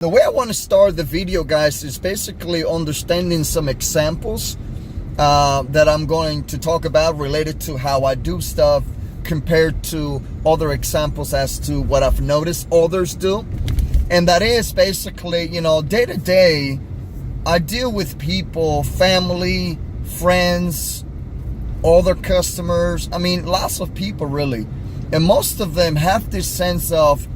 The way I want to start the video, guys, is basically understanding some examples that I'm going to talk about related to how I do stuff compared to other examples as to what I've noticed others do. And that is basically, day to day, I deal with people, family, friends, other customers. I mean, lots of people really. And most of them have this sense of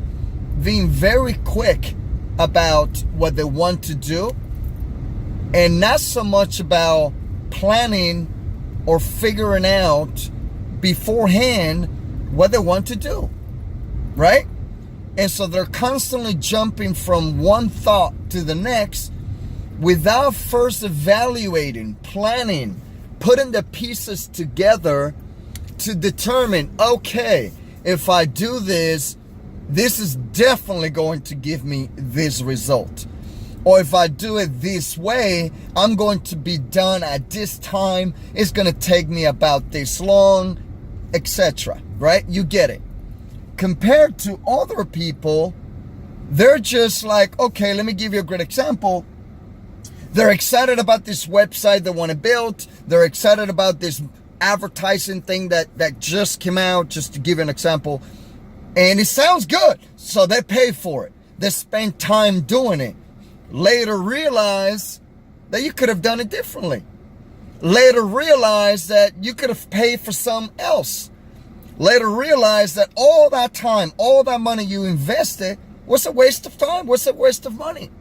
being very quick about what they want to do and not so much about planning or figuring out beforehand what they want to do, right? And so they're constantly jumping from one thought to the next without first evaluating, planning, putting the pieces together to determine, okay, if I do this, this is definitely going to give me this result. Or if I do it this way, I'm going to be done at this time. It's going to take me about this long, etc. Right? You get it. Compared to other people, they're just like, okay, let me give you a great example. They're excited about this website they want to build. They're excited about this advertising thing that just came out, just to give you an example. And it sounds good, so they pay for it. They spend time doing it. Later realize that you could have done it differently. Later realize that you could have paid for something else. Later realize that all that time, all that money you invested was a waste of time, was a waste of money.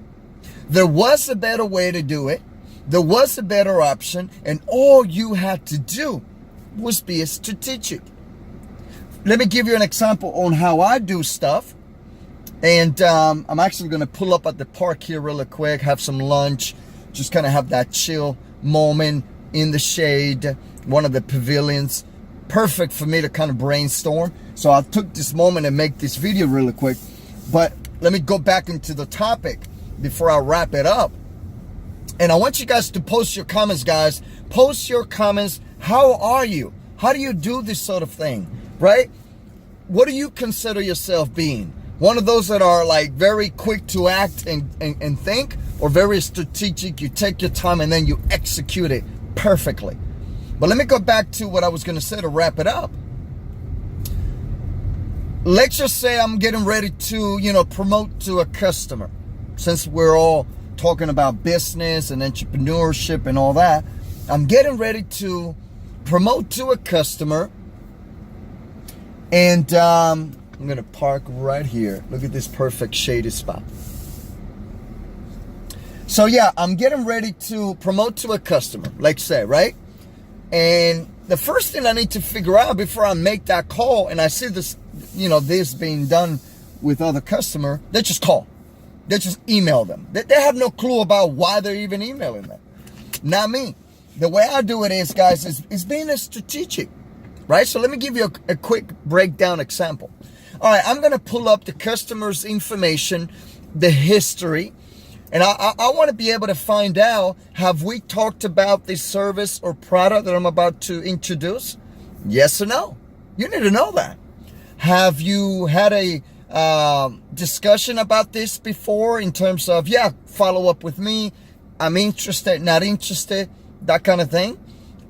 There was a better way to do it. There was a better option, and all you had to do was be strategic. Let me give you an example on how I do stuff. And I'm actually going to pull up at the park here really quick, have some lunch, just kind of have that chill moment in the shade, one of the pavilions. Perfect for me to kind of brainstorm. So I took this moment and make this video really quick. But let me go back into the topic before I wrap it up. And I want you guys to post your comments, guys. Post your comments. How are you? How do you do this sort of thing? Right? What do you consider yourself being? One of those that are like very quick to act and think, or very strategic? You take your time and then you execute it perfectly. But let me go back to what I was going to say to wrap it up. Let's just say I'm getting ready to, promote to a customer. Since we're all talking about business and entrepreneurship and all that, I'm getting ready to promote to a customer. And I'm going to park right here. Look at this perfect shady spot. So yeah, I'm getting ready to promote to a customer, let's say, right? And the first thing I need to figure out before I make that call, and I see this, this being done with other customer, they just call. They just email them. They have no clue about why they're even emailing them. Not me. The way I do it is, guys, is being a strategic. Right? So let me give you a quick breakdown example. All right, I'm going to pull up the customer's information, the history, and I want to be able to find out, have we talked about this service or product that I'm about to introduce? Yes or no? You need to know that. Have you had a discussion about this before in terms of, follow up with me, I'm interested, not interested, that kind of thing.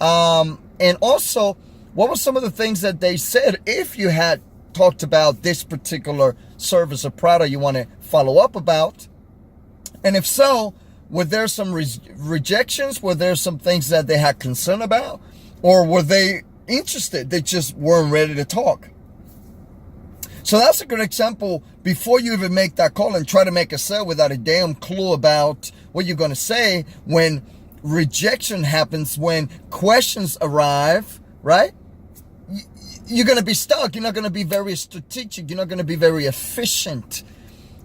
And also, what were some of the things that they said if you had talked about this particular service or product you want to follow up about? And if so, were there some rejections? Were there some things that they had concern about? Or were they interested? They just weren't ready to talk. So that's a good example before you even make that call and try to make a sale without a damn clue about what you're going to say. When rejection happens, when questions arrive, right? You're going to be stuck. You're not going to be very strategic. You're not going to be very efficient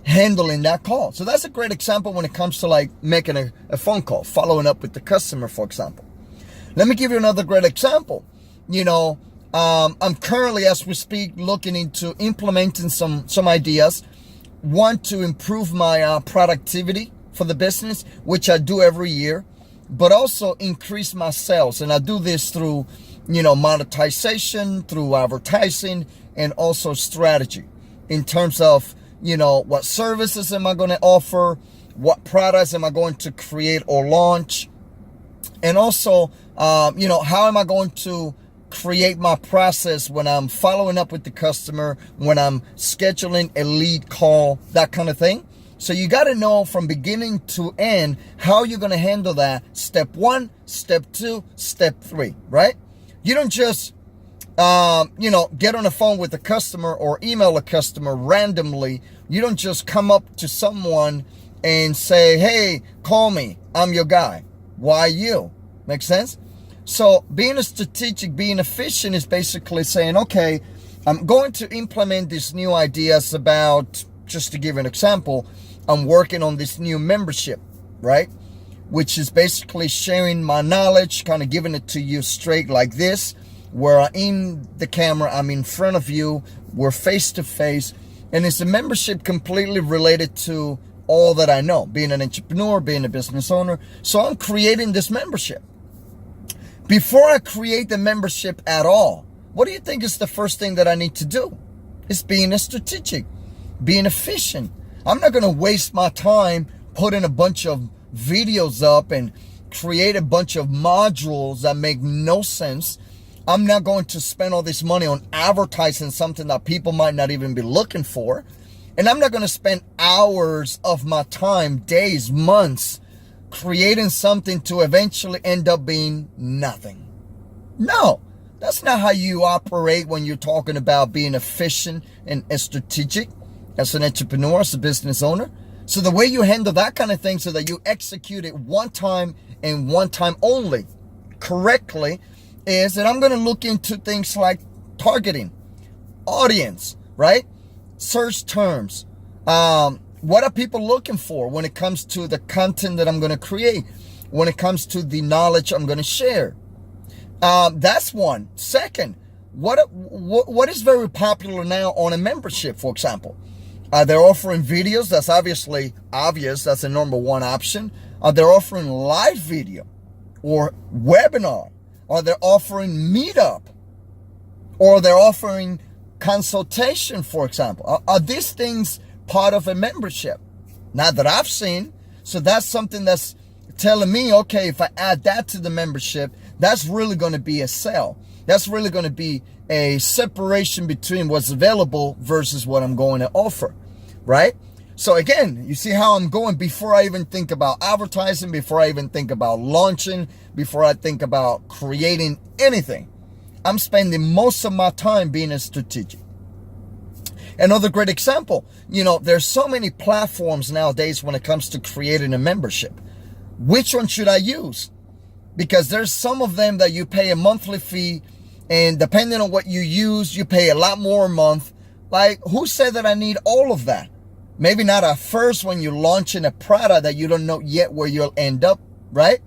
handling that call. So that's a great example when it comes to like making a phone call, following up with the customer, for example. Let me give you another great example. I'm currently, as we speak, looking into implementing some ideas. One, to improve my productivity for the business, which I do every year, but also increase my sales. And I do this through monetization, through advertising, and also strategy in terms of what services am I going to offer? What products am I going to create or launch? And also, how am I going to create my process when I'm following up with the customer, when I'm scheduling a lead call, that kind of thing. So you got to know from beginning to end how you're going to handle that. Step 1, step 2, step 3, right? You don't just, get on the phone with a customer or email a customer randomly. You don't just come up to someone and say, hey, call me. I'm your guy. Why you? Make sense? So being a strategic, being efficient is basically saying, okay, I'm going to implement these new ideas about, just to give an example, I'm working on this new membership, right? Which is basically sharing my knowledge, kind of giving it to you straight like this, where I'm in the camera, I'm in front of you, we're face to face, and it's a membership completely related to all that I know, being an entrepreneur, being a business owner. So I'm creating this membership. Before I create the membership at all, what do you think is the first thing that I need to do? It's being a strategic, being efficient. I'm not going to waste my time putting a bunch of videos up and create a bunch of modules that make no sense. I'm not going to spend all this money on advertising something that people might not even be looking for. And I'm not going to spend hours of my time, days, months, creating something to eventually end up being nothing. No, that's not how you operate when you're talking about being efficient and strategic as an entrepreneur, as a business owner. So the way you handle that kind of thing so that you execute it one time and one time only correctly is that I'm going to look into things like targeting, audience, right? Search terms. What are people looking for when it comes to the content that I'm going to create? When it comes to the knowledge I'm going to share? That's one. Second, what is very popular now on a membership, for example? They're offering videos. That's obviously obvious. That's the number one option. They're offering live video or webinar. Or they're offering meetup. Or they're offering consultation, for example. Are these things part of a membership? Not that I've seen. So that's something that's telling me, okay, if I add that to the membership, that's really going to be a sell. That's really going to be a separation between what's available versus what I'm going to offer, right? So again, you see how I'm going before I even think about advertising, before I even think about launching, before I think about creating anything. I'm spending most of my time being a strategic. Another great example, there's so many platforms nowadays when it comes to creating a membership. Which one should I use? Because there's some of them that you pay a monthly fee, and depending on what you use, you pay a lot more a month. Like, who said that I need all of that? Maybe not at first when you're launching a product that you don't know yet where you'll end up, right?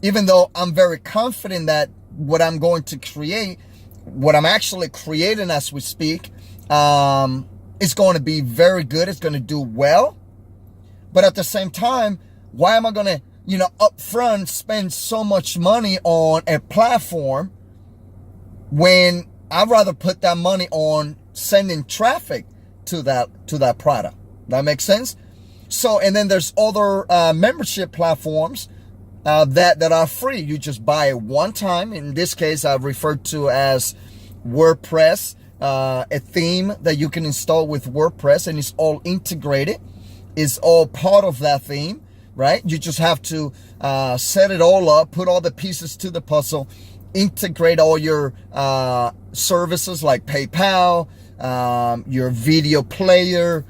Even though I'm very confident that what I'm going to create, what I'm actually creating as we speak, is going to be very good. It's going to do well. But at the same time, why am I going to, upfront spend so much money on a platform when I'd rather put that money on sending traffic to that product? That makes sense? So, and then there's other membership platforms that are free. You just buy it one time. In this case, I've referred to as WordPress, a theme that you can install with WordPress, and it's all integrated. It's all part of that theme, right? You just have to set it all up, put all the pieces to the puzzle, integrate all your services like PayPal, your video player,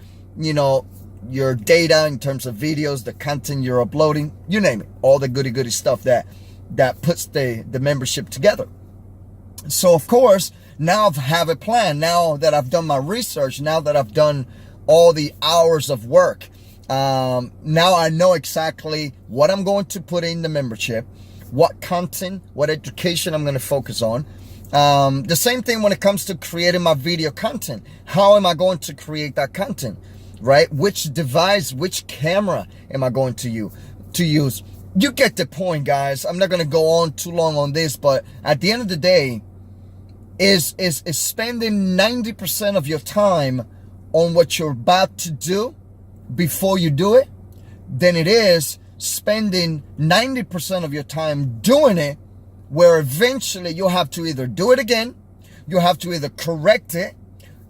your data in terms of videos, the content you're uploading, you name it, all the goody stuff that puts the membership together. So of course, now I have a plan. Now that I've done my research, now that I've done all the hours of work, now I know exactly what I'm going to put in the membership, what content, what education I'm going to focus on. The same thing when it comes to creating my video content. How am I going to create that content, right? Which device, which camera am I going to use? You get the point, guys. I'm not going to go on too long on this, but at the end of the day, is spending 90% of your time on what you're about to do before you do it than it is spending 90% of your time doing it, where eventually you'll have to either do it again, you have to either correct it,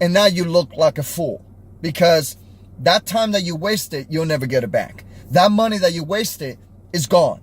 and now you look like a fool. Because that time that you wasted, you'll never get it back. That money that you wasted is gone.